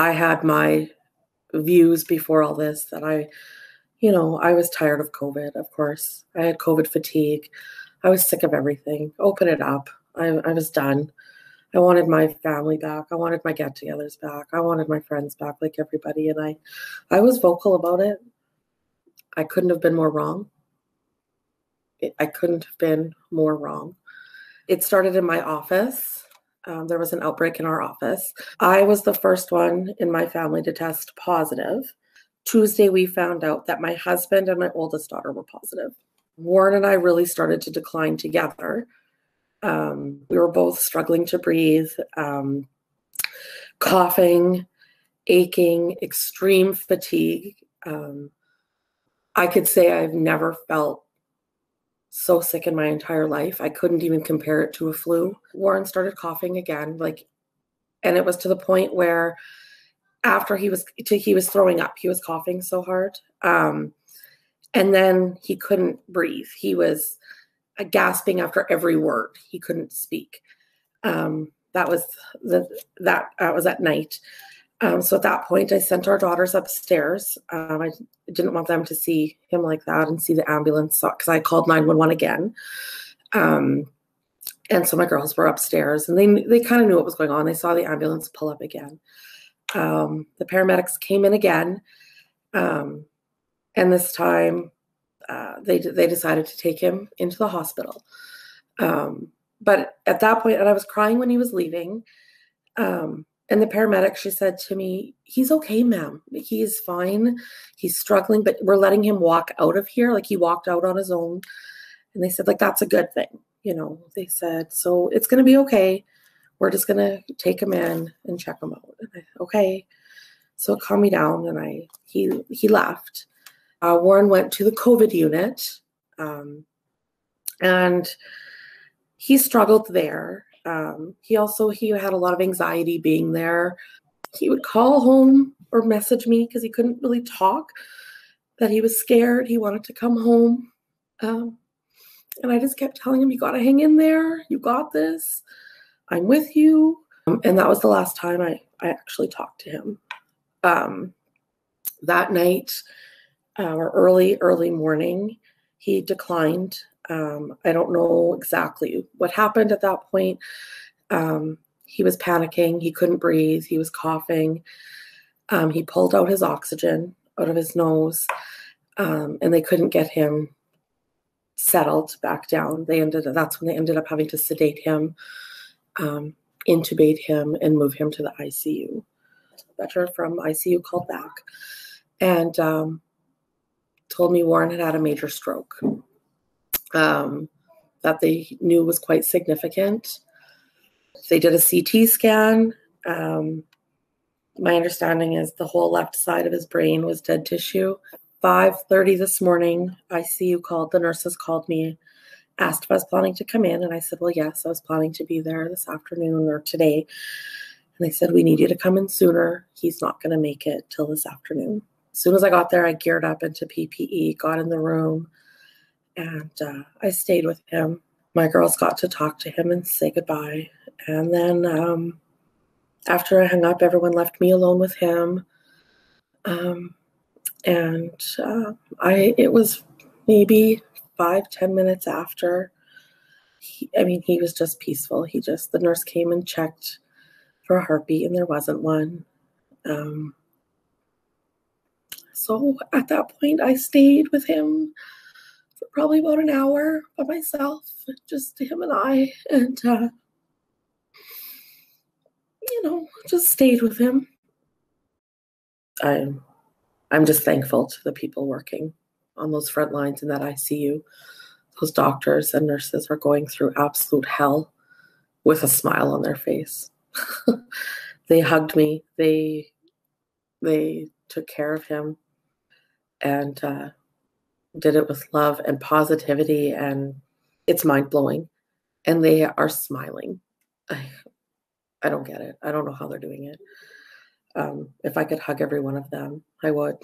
I had my views before all this that I was tired of COVID, of course. I had COVID fatigue. I was sick of everything. Open it up. I was done. I wanted my family back. I wanted my get-togethers back. I wanted my friends back like everybody. And I was vocal about it. I couldn't have been more wrong. I couldn't have been more wrong. It started in my office. There was an outbreak in our office. I was the first one in my family to test positive. Tuesday, we found out that my husband and my oldest daughter were positive. Warren and I really started to decline together. We were both struggling to breathe, coughing, aching, extreme fatigue. I could say I've never felt so sick in my entire life. I couldn't even compare it to a flu. Warren started coughing again, and it was to the point where after he was throwing up, he was coughing so hard. And then he couldn't breathe. He was gasping after every word. He couldn't speak. That was at night. So at that point, I sent our daughters upstairs. I didn't want them to see him like that and see the ambulance because I called 911 again. And so my girls were upstairs and they kind of knew what was going on. They saw the ambulance pull up again. The paramedics came in again. And this time they decided to take him into the hospital. But at that point, and I was crying when he was leaving, and the paramedic, she said to me, "He's okay, ma'am. He's fine. He's struggling, but we're letting him walk out of here." Like he walked out on his own. And they said, that's a good thing. They said, so it's going to be okay. We're just going to take him in and check him out. And okay. So it calmed me down and he left. Warren went to the COVID unit and he struggled there. He had a lot of anxiety being there. He would call home or message me because he couldn't really talk, that he was scared. He wanted to come home. And I just kept telling him, you got to hang in there. You got this. I'm with you. And that was the last time I actually talked to him. That night or early morning, he declined. I don't know exactly what happened at that point. He was panicking. He couldn't breathe. He was coughing. He pulled out his oxygen out of his nose, and they couldn't get him settled back down. That's when they ended up having to sedate him, intubate him, and move him to the ICU. A veteran from ICU called back and told me Warren had a major stroke that they knew was quite significant. They did a CT scan. My understanding is the whole left side of his brain was dead tissue. 5:30 this morning, ICU called. The nurses called me, asked if I was planning to come in. And I said, well, yes, I was planning to be there this afternoon or today. And they said, we need you to come in sooner. He's not going to make it till this afternoon. As soon as I got there, I geared up into PPE, got in the room, and I stayed with him. My girls got to talk to him and say goodbye. And then after I hung up, everyone left me alone with him. It was maybe 5-10 minutes after. He was just peaceful. The nurse came and checked for a heartbeat and there wasn't one. So at that point, I stayed with him for probably about an hour by myself, just him and I, and just stayed with him. I'm just thankful to the people working on those front lines in that ICU. Those doctors and nurses are going through absolute hell with a smile on their face. They hugged me. They took care of him and did it with love and positivity, and it's mind-blowing. And they are smiling. I don't get it. I don't know how they're doing it. If I could hug every one of them, I would.